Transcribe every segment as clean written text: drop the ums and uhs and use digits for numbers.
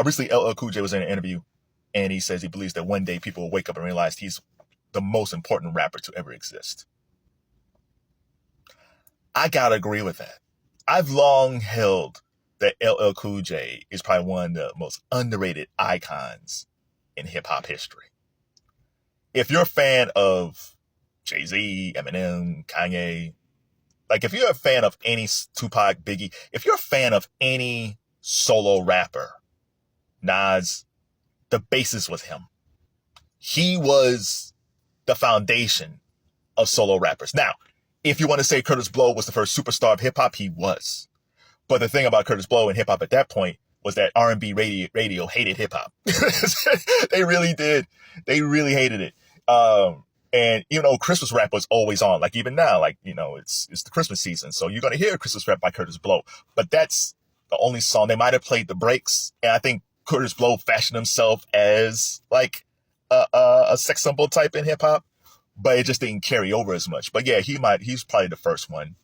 Recently, LL Cool J was in an interview, and he says he believes that one day people will wake up and realize he's the most important rapper to ever exist. I gotta agree with that. I've long held that LL Cool J is probably one of the most underrated icons in hip-hop history. If you're a fan of Jay-Z, Eminem, Kanye, like if you're a fan of any Tupac, Biggie, if you're a fan of any solo rapper, Nas, the basis was him. He was the foundation of solo rappers. Now, if you want to say Kurtis Blow was the first superstar of hip-hop, he was. But the thing about Kurtis Blow and hip-hop at that point was that R&B radio hated hip-hop. They really did. They really hated it. And, Christmas rap was always on. Like, even now, it's the Christmas season. So you're going to hear a Christmas rap by Kurtis Blow. But that's the only song. They might have played the breaks. And I think Kurtis Blow fashioned himself as, a sex symbol type in hip-hop. But it just didn't carry over as much. But yeah, he's probably the first one.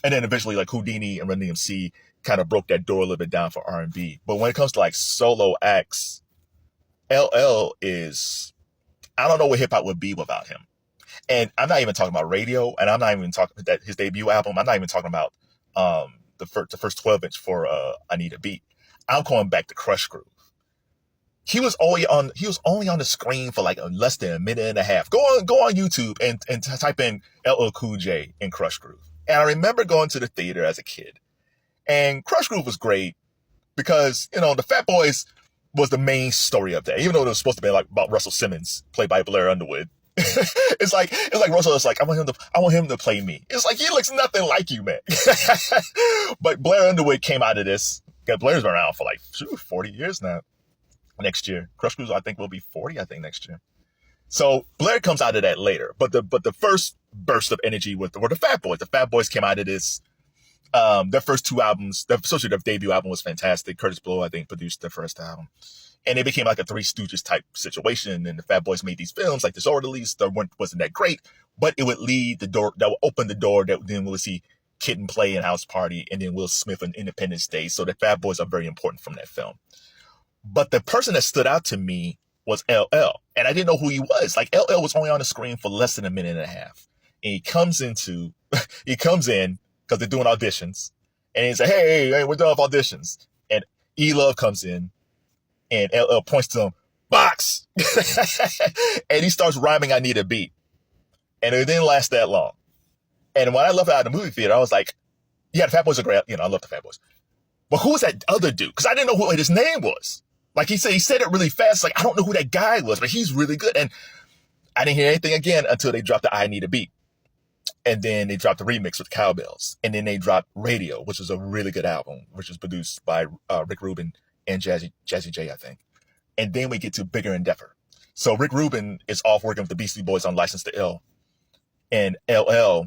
And then eventually Houdini and Run DMC kind of broke that door a little bit down for R&B. But when it comes to solo acts, LL is, I don't know what hip hop would be without him. And I'm not even talking about radio, and I'm not even talking that his debut album. I'm not even talking about the first 12-inch for I Need a Beat. I'm going back to Krush Groove. He was only on the screen for less than a minute and a half. Go on YouTube and type in LL Cool J and Krush Groove. And I remember going to the theater as a kid. And Krush Groove was great because, the Fat Boys was the main story of that. Even though it was supposed to be about Russell Simmons, played by Blair Underwood. it's like Russell is I want him to play me. It's like he looks nothing like you, man. But Blair Underwood came out of this. Blair's been around for 40 years now. Next year. Krush Groove, I think, will be 40, next year. So Blair comes out of that later. But the first burst of energy were the Fat Boys. The Fat Boys came out of this. Their first two albums, especially their debut album, was fantastic. Kurtis Blow, I think, produced their first album. And it became a Three Stooges type situation. And the Fat Boys made these films like Disorderlies that wasn't that great, but it would lead the door, that would open the door that then we'll see Kid and Play and House Party and then Will Smith on Independence Day. So the Fat Boys are very important from that film. But the person that stood out to me was LL. And I didn't know who he was. LL was only on the screen for less than a minute and a half. And he comes in because they're doing auditions. And he's like, hey, we're done with auditions. And E-Love comes in and LL points to him, box! And he starts rhyming, I Need a Beat. And it didn't last that long. And when I left out of the movie theater, I was like, yeah, the Fat Boys are great. I love the Fat Boys. But who was that other dude? Because I didn't know what his name was. He said it really fast. I don't know who that guy was, but he's really good. And I didn't hear anything again until they dropped the I Need a Beat. And then they dropped the remix with Cowbells. And then they dropped Radio, which was a really good album, which was produced by Rick Rubin and Jazzy J, I think. And then we get to Bigger Endeavor. So Rick Rubin is off working with the Beastie Boys on License to Ill. And LL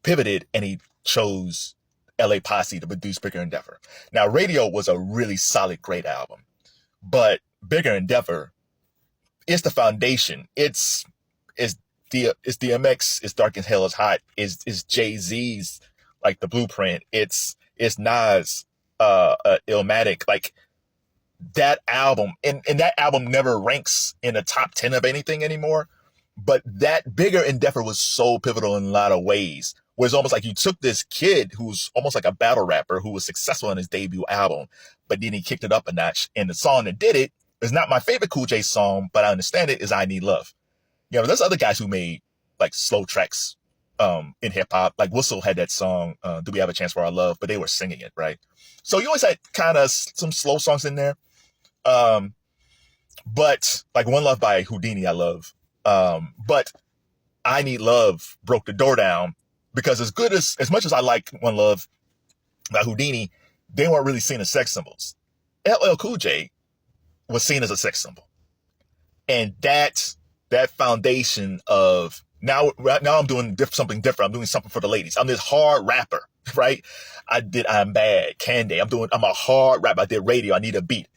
pivoted and he chose LA Posse to produce Bigger Endeavor. Now, Radio was a really solid, great album. But Bigger Endeavor is the foundation. It's DMX, it's Dark as Hell is Hot, is Jay-Z's the blueprint. It's Nas, Illmatic. That album, and that album never ranks in the top 10 of anything anymore. But that Bigger Endeavor was so pivotal in a lot of ways. Where it's almost you took this kid who's almost a battle rapper who was successful in his debut album, but then he kicked it up a notch. And the song that did it is not my favorite Cool J song, but I understand it, is I Need Love. There's other guys who made slow tracks in hip hop. Whistle had that song, Do We Have a Chance for Our Love, but they were singing it, right? So you always had kind of some slow songs in there. But One Love by Houdini, I love. But I Need Love broke the door down. Because as much as I like One Love by Houdini, they weren't really seen as sex symbols. LL Cool J was seen as a sex symbol. And that foundation of now I'm doing something different. I'm doing something for the ladies. I'm this hard rapper, right? I did I'm Bad, Candy. I'm a hard rapper. I did Radio. I Need a Beat.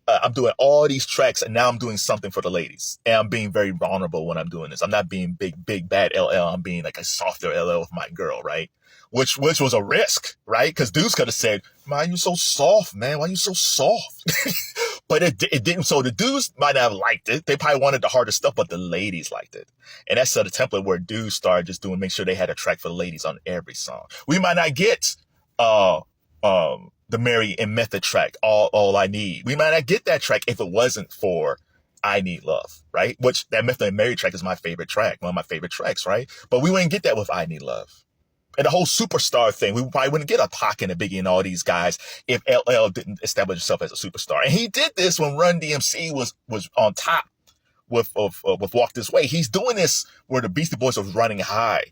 I'm doing all these tracks and now I'm doing something for the ladies. And I'm being very vulnerable when I'm doing this. I'm not being big, bad LL. I'm being a softer LL with my girl, right? Which was a risk, right? Because dudes could have said, why you so soft, man? Why you so soft? But it didn't. So the dudes might not have liked it. They probably wanted the harder stuff, but the ladies liked it. And that's sort of template where dudes started just doing, make sure they had a track for the ladies on every song. We might not get the Mary and Method track, All I Need. We might not get that track if it wasn't for I Need Love, right? Which that Method and Mary track is my favorite track, one of my favorite tracks, right? But we wouldn't get that with I Need Love. And the whole superstar thing, we probably wouldn't get a Pac and a Biggie and all these guys if LL didn't establish himself as a superstar. And he did this when Run DMC was on top with Walk This Way. He's doing this where the Beastie Boys was running high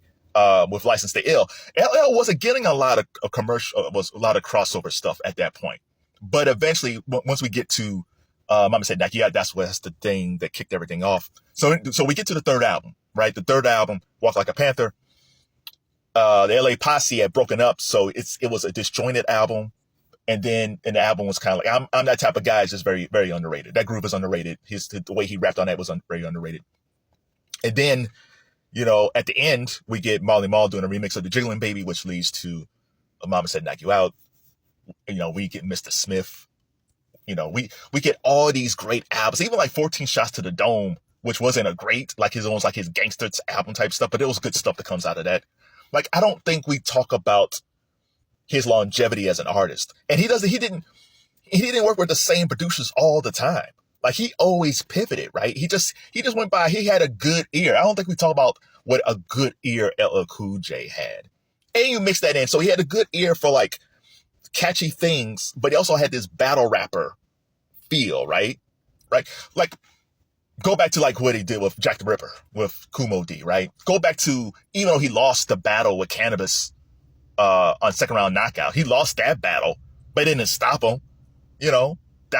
with License to Ill. LL wasn't getting a lot of commercial, was a lot of crossover stuff at that point. But eventually, once we get to Mama Said Nike, that's the thing that kicked everything off. So we get to the third album, right? The third album, Walk Like a Panther. The LA Posse had broken up, so it was a disjointed album, and the album was kind of like, I'm that type of guy. It's just very, very underrated. That group is underrated. The way he rapped on that was very underrated. And then, at the end, we get Marley Marl doing a remix of the Jiggling Baby, which leads to Mama Said Knock You Out. We get Mr. Smith. We get all these great albums, even like 14 Shots to the Dome, which wasn't a great, like almost like his gangster album type stuff, but it was good stuff that comes out of that. Like, I don't think we talk about his longevity as an artist. And he didn't work with the same producers all the time. Like, he always pivoted, right? He just went by, he had a good ear. I don't think we talk about what a good ear LL Cool J had. And you mix that in. So he had a good ear for like catchy things, but he also had this battle rapper feel, right? Right? Like, go back to like what he did with Jack the Ripper, with Kool Moe Dee, right? Go back to, even though he lost the battle with Canibus on second round knockout, he lost that battle, but it didn't stop him. Down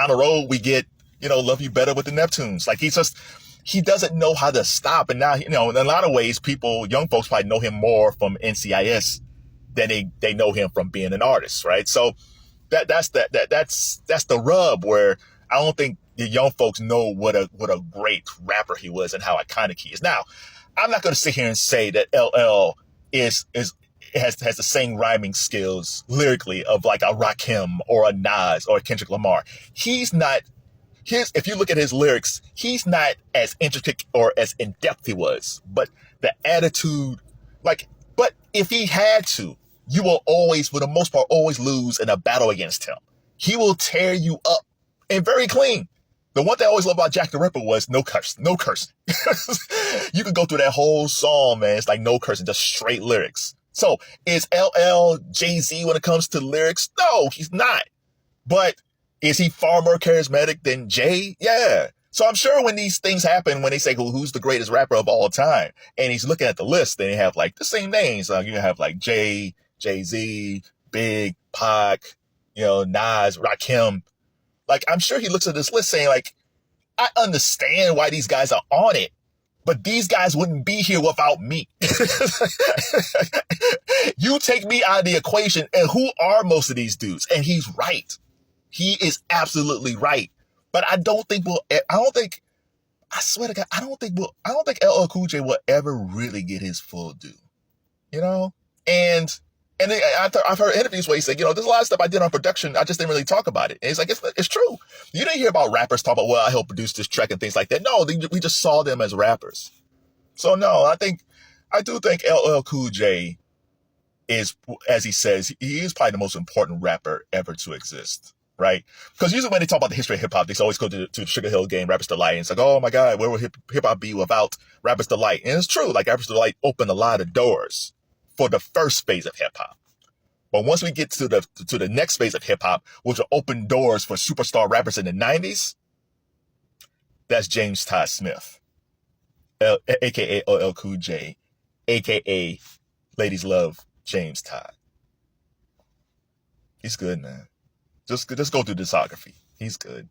the road we get, Luv U Better with the Neptunes. Like, he doesn't know how to stop. And now, in a lot of ways, young folks probably know him more from NCIS than they know him from being an artist, right? So that's the rub, where I don't think the young folks know what a great rapper he was and how iconic he is. Now, I'm not going to sit here and say that LL has the same rhyming skills lyrically of like a Rakim or a Nas or a Kendrick Lamar. He's not. If you look at his lyrics, he's not as intricate or as in depth he was. But the attitude, but if he had to, you will always, for the most part, always lose in a battle against him. He will tear you up, and very clean. The one thing I always loved about Jack the Ripper was no cursing. You could go through that whole song, man. It's like no cursing, just straight lyrics. So is LL Jay-Z when it comes to lyrics? No, he's not. But is he far more charismatic than Jay? Yeah. So I'm sure when these things happen, when they say, well, who's the greatest rapper of all time? And he's looking at the list, then they have like the same names. You have like Jay, Jay-Z, Big, Pac, Nas, Rakim. Like, I'm sure he looks at this list saying, like, I understand why these guys are on it, but these guys wouldn't be here without me. You take me out of the equation, and who are most of these dudes? And he's right. He is absolutely right. But I swear to God, I don't think LL Cool J will ever really get his full due. And I've heard interviews where he said, there's a lot of stuff I did on production, I just didn't really talk about it. And he's like, it's true. You didn't hear about rappers talk about, well, I helped produce this track and things like that. No, we just saw them as rappers. So no, I do think LL Cool J is, as he says, he is probably the most important rapper ever to exist, right? Because usually when they talk about the history of hip hop, they always go to the Sugar Hill Gang, Rapper's Delight, and it's like, oh my God, where would hip hop be without Rapper's Delight? And it's true, like Rapper's Delight opened a lot of doors for the first phase of hip hop. But once we get to the next phase of hip hop, which will open doors for superstar rappers in the 90s, that's James Todd Smith, aka LL Cool J, aka ladies love James Todd. He's good, man. Just go through discography. He's good.